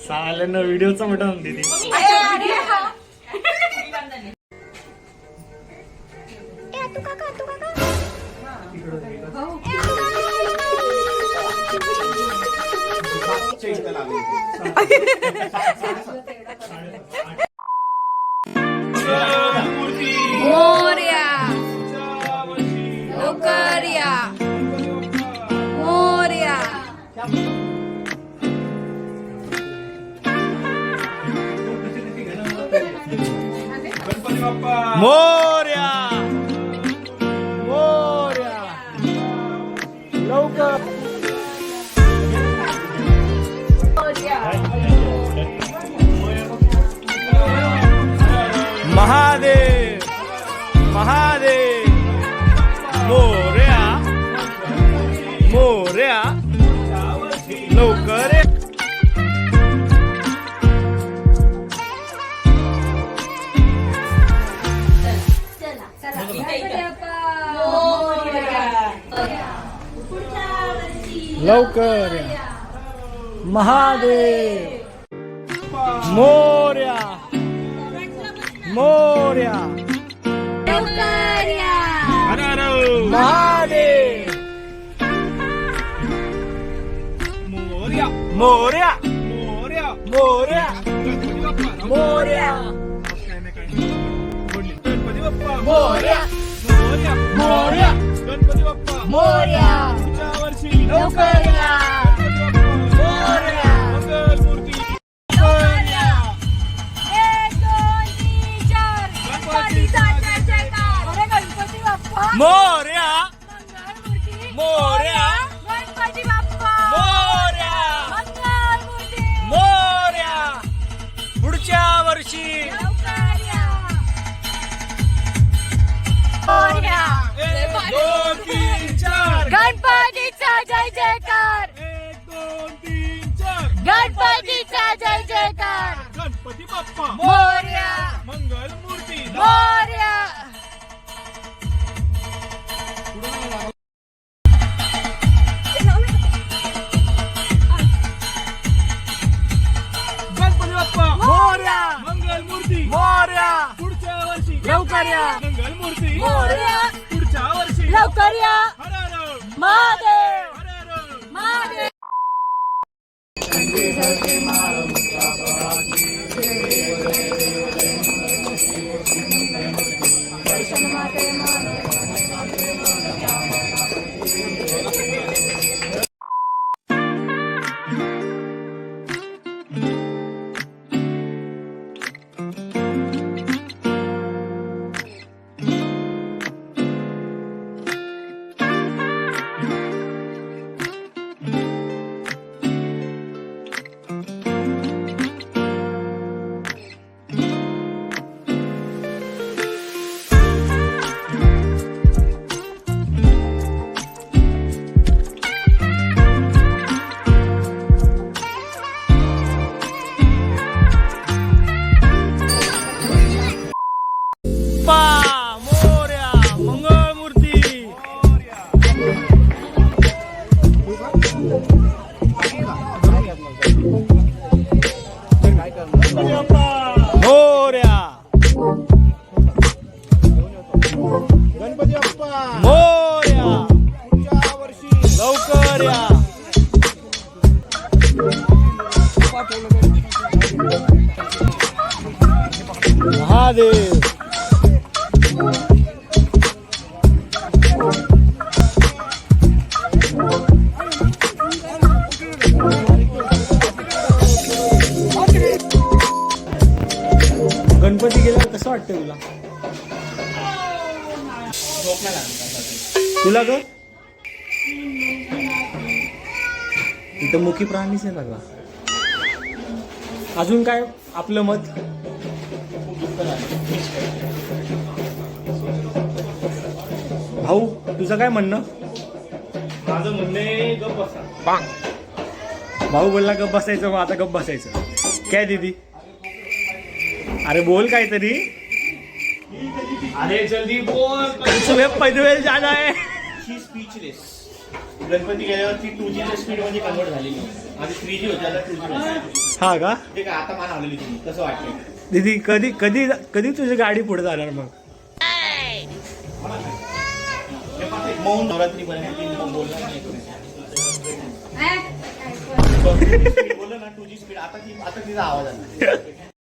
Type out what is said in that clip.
साल्यानं व्हिडिओचा button दिली. मोरया लवकर या मोरया मोरया मोरया लवकर. महादेव महादेव मोरया मोरया लवकर. लवकर या. महादेव मोरया मोरया लवकर या महादेव मोरया मोरया मोरया मोरया मोरया गणपती बाप्पा मोरया मोरया मोरया गणपती बाप्पा मोरया पुढच्या वर्षी लवकर या मोरया मंगलमूर्ती मोरया. 1 2 3 4 गणपतीचा जय जयकार. अरे गणपती बाप्पा मोरया मंगलमूर्ती मोरया गणपती बाप्पा मोरया मंगलमूर्ती मोरया पुढच्या वर्षी लवकर या मोरया. 1 2 3 4 गणपतीचा जय जयकार 1 2 3 4 गणपतीचा जय जयकार गणपती बाप्पा मोरया मंगलमूर्ती मोरया. गणपती बाप्पा मोरया मंगलमूर्ती मोरया पुढच्या वर्षी लवकर या मंगलमूर्ती मोरया पुढच्या वर्षी लवकर या हर हर महादेव हर हर. महादेव. मोरया मंगलमूर्ती मोरया गणपती बाप्पा मोरया पुढच्या वर्षी लवकर या महादेव गणपती गेल्यावर कसं वाटतं तुला? तुला ग इथं मुखी प्राणीच आहे सगळा. अजून काय आपलं मत? भाऊ तुझं काय म्हणणं? माझं म्हणणं आहे गप्प बसा. भाऊ बोलला गप्प बसायचं, मग आता गप्प बसायचं. काय दीदी? अरे बोल काहीतरी. अरे जल्दी बोल. सुबह पैदल जाना है. शी स्पीचलेस. गणपती गेल्यावर ती 2G स्पीड मध्ये कन्वर्ट झाली आधी 3G होती आता 2G. हा का ते काय आता मान आवलेली तुम्ही कसं वाटतं? दीदी कधी कधी कधी तुझी गाडी पुढे जाणार मग? मौन नवरात्री बनवली बोलला नाही ए, बोललं ना 2G स्पीड आता तिचा आवाज आला